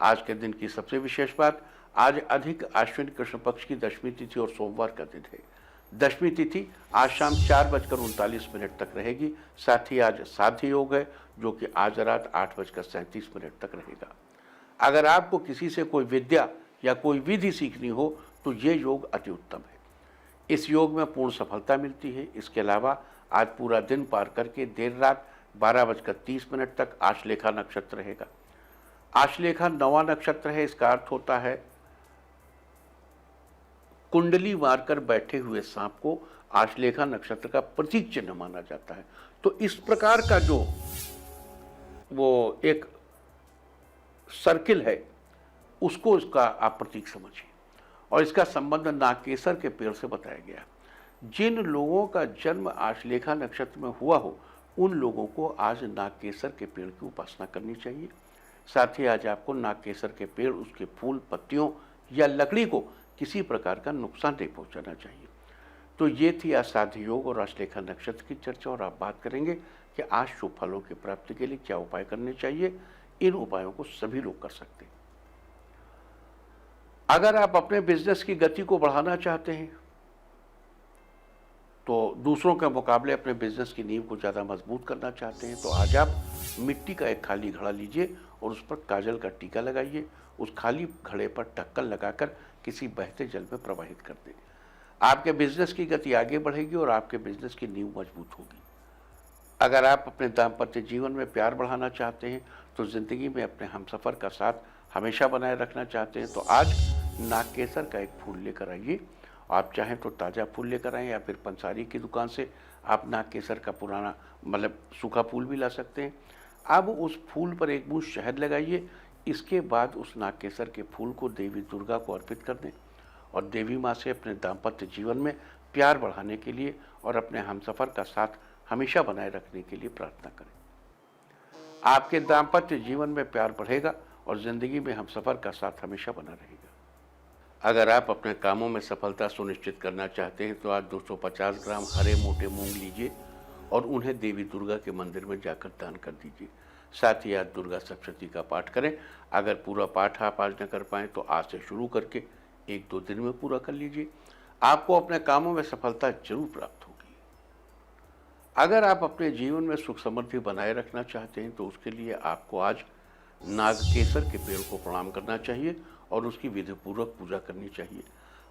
आज के दिन की सबसे विशेष बात, आज अधिक आश्विन कृष्ण पक्ष की दशमी तिथि और सोमवार का दिन है। दशमी तिथि आज शाम 4:39 तक रहेगी। साथ ही आज साध्य योग है जो कि आज रात 8:37 तक रहेगा। अगर आपको किसी से कोई विद्या या कोई विधि सीखनी हो तो ये योग अति उत्तम है। इस योग में पूर्ण सफलता मिलती है। इसके अलावा आज पूरा दिन पार करके देर रात 12:30 तक आश्लेषा नक्षत्र रहेगा। आश्लेषा नवा नक्षत्र है। इसका अर्थ होता है कुंडली मारकर बैठे हुए सांप को आश्लेषा नक्षत्र का प्रतीक चिन्ह माना जाता है। तो इस प्रकार का जो वो एक सर्किल है उसको इसका आप प्रतीक समझिए। और इसका संबंध नागकेसर के पेड़ से बताया गया। जिन लोगों का जन्म आश्लेषा नक्षत्र में हुआ हो उन लोगों को आज नागकेसर के पेड़ की उपासना करनी चाहिए। साथ ही आज आपको नागकेसर के पेड़, उसके फूल, पत्तियों या लकड़ी को किसी प्रकार का नुकसान नहीं पहुंचाना चाहिए। तो ये थी आज साध्य योग और आश्लेषा नक्षत्र की चर्चा। और आप बात करेंगे कि आज शुभ फलों की प्राप्ति के लिए क्या उपाय करने चाहिए। इन उपायों को सभी लोग कर सकते हैं। अगर आप अपने बिजनेस की गति को बढ़ाना चाहते हैं तो दूसरों के मुकाबले अपने बिजनेस की नींव को ज़्यादा मजबूत करना चाहते हैं तो आज आप मिट्टी का एक खाली घड़ा लीजिए और उस पर काजल का टीका लगाइए। उस खाली घड़े पर ढक्कन लगाकर किसी बहते जल में प्रवाहित कर दें। आपके बिजनेस की गति आगे बढ़ेगी और आपके बिजनेस की नींव मजबूत होगी। अगर आप अपने दाम्पत्य जीवन में प्यार बढ़ाना चाहते हैं तो ज़िंदगी में अपने हमसफ़र का साथ हमेशा बनाए रखना चाहते हैं तो आज नागकेसर का एक फूल लेकर आइए। आप चाहें तो ताज़ा फूल लेकर आएँ या फिर पंसारी की दुकान से आप नागकेसर का पुराना मतलब सूखा फूल भी ला सकते हैं। अब उस फूल पर एक बूंद शहद लगाइए। इसके बाद उस नागकेसर के फूल को देवी दुर्गा को अर्पित कर दें और देवी माँ से अपने दाम्पत्य जीवन में प्यार बढ़ाने के लिए और अपने हमसफ़र का साथ हमेशा बनाए रखने के लिए प्रार्थना करें। आपके दाम्पत्य जीवन में प्यार बढ़ेगा और ज़िंदगी में हमसफ़र का साथ हमेशा बना रहेगा। अगर आप अपने कामों में सफलता सुनिश्चित करना चाहते हैं तो आज 250 ग्राम हरे मोटे मूंग लीजिए और उन्हें देवी दुर्गा के मंदिर में जाकर दान कर दीजिए। साथ ही आज दुर्गा सप्तशती का पाठ करें। अगर पूरा पाठ आप आज न कर पाएँ तो आज से शुरू करके 1-2 दिन में पूरा कर लीजिए। आपको अपने कामों में सफलता जरूर प्राप्त होगी। अगर आप अपने जीवन में सुख समृद्धि बनाए रखना चाहते हैं तो उसके लिए आपको आज नागकेसर के पेड़ को प्रणाम करना चाहिए और उसकी विधिपूर्वक पूजा करनी चाहिए।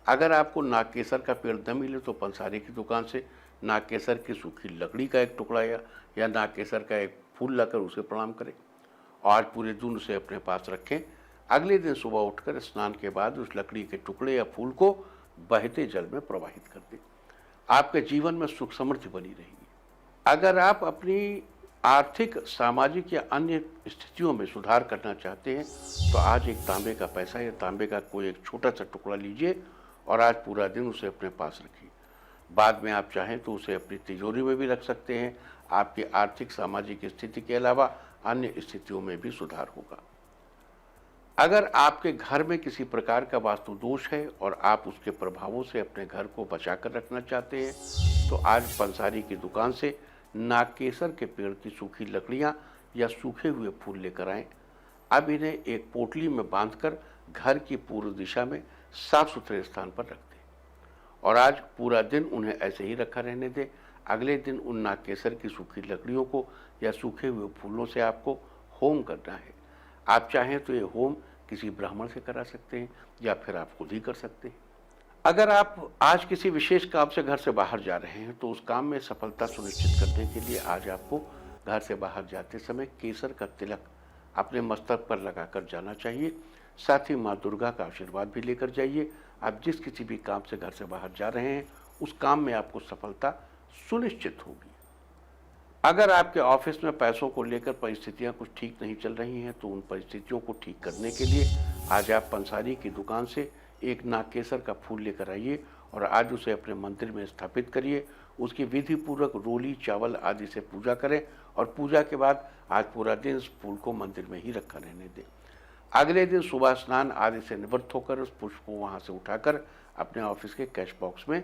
अगर आपको नागकेसर का पेड़ न मिले तो पंसारी की दुकान से नागकेसर की सूखी लकड़ी का एक टुकड़ा या नागकेसर का एक फूल लाकर उसे प्रणाम करें और आज पूरे दिन उसे अपने पास रखें। अगले दिन सुबह उठकर स्नान के बाद उस लकड़ी के टुकड़े या फूल को बहते जल में प्रवाहित कर दें। आपके जीवन में सुख समृद्धि बनी रहेगी। अगर आप अपनी आर्थिक, सामाजिक या अन्य स्थितियों में सुधार करना चाहते हैं तो आज एक तांबे का पैसा या तांबे का कोई एक छोटा सा टुकड़ा लीजिए और आज पूरा दिन उसे अपने पास रखिए। बाद में आप चाहें तो उसे अपनी तिजोरी में भी रख सकते हैं। आपकी आर्थिक, सामाजिक स्थिति के अलावा अन्य स्थितियों में भी सुधार होगा। अगर आपके घर में किसी प्रकार का वास्तु दोष है और आप उसके प्रभावों से अपने घर को बचा कर रखना चाहते हैं तो आज पंसारी की दुकान से नागकेसर के पेड़ की सूखी लकड़ियां या सूखे हुए फूल लेकर आएं। अब इन्हें एक पोटली में बांधकर घर की पूर्व दिशा में साफ सुथरे स्थान पर रख दें और आज पूरा दिन उन्हें ऐसे ही रखा रहने दें। अगले दिन उन नागकेसर की सूखी लकड़ियों को या सूखे हुए फूलों से आपको होम करना है। आप चाहें तो ये होम किसी ब्राह्मण से करा सकते हैं या फिर आप खुद ही कर सकते हैं। अगर आप आज किसी विशेष काम से घर से बाहर जा रहे हैं तो उस काम में सफलता सुनिश्चित करने के लिए आज आपको घर से बाहर जाते समय केसर का तिलक अपने मस्तक पर लगाकर जाना चाहिए। साथ ही माँ दुर्गा का आशीर्वाद भी लेकर जाइए। आप जिस किसी भी काम से घर से बाहर जा रहे हैं उस काम में आपको सफलता सुनिश्चित होगी। अगर आपके ऑफिस में पैसों को लेकर परिस्थितियां कुछ ठीक नहीं चल रही हैं तो उन परिस्थितियों को ठीक करने के लिए आज आप पंसारी की दुकान से एक नागकेसर का फूल लेकर आइए और आज उसे अपने मंदिर में स्थापित करिए। उसकी विधि पूर्वक रोली, चावल आदि से पूजा करें और पूजा के बाद आज पूरा दिन इस फूल को मंदिर में ही रखा रहने दें। अगले दिन सुबह स्नान आदि से निवृत्त होकर उस पुष्प को वहाँ से उठाकर अपने ऑफिस के कैश बॉक्स में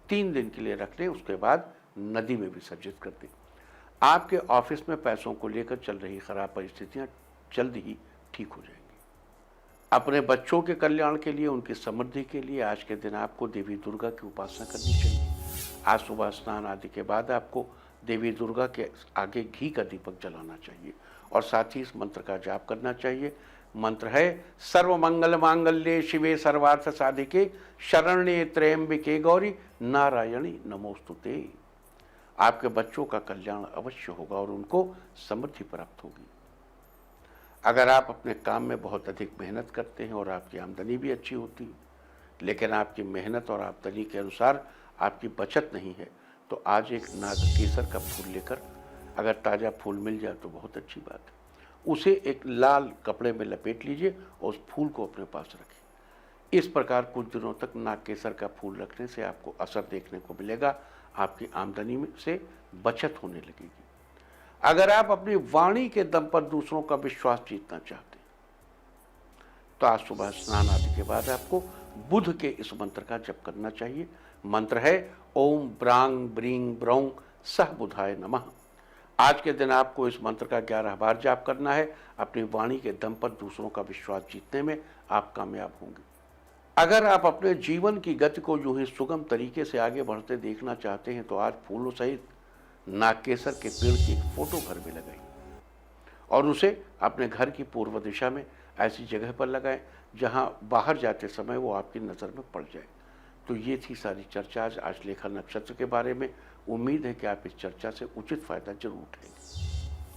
3 दिन के लिए रख लें। उसके बाद नदी में विसर्जित कर दें। आपके ऑफिस में पैसों को लेकर चल रही खराब परिस्थितियां जल्द ही ठीक हो जाएंगी। अपने बच्चों के कल्याण के लिए, उनकी समृद्धि के लिए आज के दिन आपको देवी दुर्गा की उपासना करनी चाहिए। आज सुबह स्नान आदि के बाद आपको देवी दुर्गा के आगे घी का दीपक जलाना चाहिए और साथ ही इस मंत्र का जाप करना चाहिए। मंत्र है सर्व मंगल मांगल्ये शिवे सर्वार्थ साधिके शरण्ये त्र्यंबिके गौरी नारायणी नमोस्तुते। आपके बच्चों का कल्याण अवश्य होगा और उनको समृद्धि प्राप्त होगी। अगर आप अपने काम में बहुत अधिक मेहनत करते हैं और आपकी आमदनी भी अच्छी होती है, लेकिन आपकी मेहनत और आमदनी के अनुसार आपकी बचत नहीं है, तो आज एक नागकेसर का फूल लेकर, अगर ताज़ा फूल मिल जाए तो बहुत अच्छी बात है, उसे एक लाल कपड़े में लपेट लीजिए और उस फूल को अपने पास रखिए। इस प्रकार कुछ दिनों तक नागकेसर का फूल रखने से आपको असर देखने को मिलेगा, आपकी आमदनी में से बचत होने लगेगी। अगर आप अपनी वाणी के दम पर दूसरों का विश्वास जीतना चाहते हैं, तो आज सुबह स्नान आदि के बाद आपको बुध के इस मंत्र का जप करना चाहिए। मंत्र है ओम ब्रांग ब्रींग ब्रौंग सह बुधाय नमः। आज के दिन आपको इस मंत्र का 11 बार जाप करना है। अपनी वाणी के दम पर दूसरों का विश्वास जीतने में आप कामयाब होंगे। अगर आप अपने जीवन की गति को यूं ही सुगम तरीके से आगे बढ़ते देखना चाहते हैं, तो आज फूलों सहित नागकेसर के पेड़ की एक फोटो घर में लगाइए और उसे अपने घर की पूर्व दिशा में ऐसी जगह पर लगाएं जहां बाहर जाते समय वो आपकी नज़र में पड़ जाए। तो ये थी सारी चर्चा आज लेखा नक्षत्र के बारे में। उम्मीद है कि आप इस चर्चा से उचित फायदा जरूर उठाएंगे।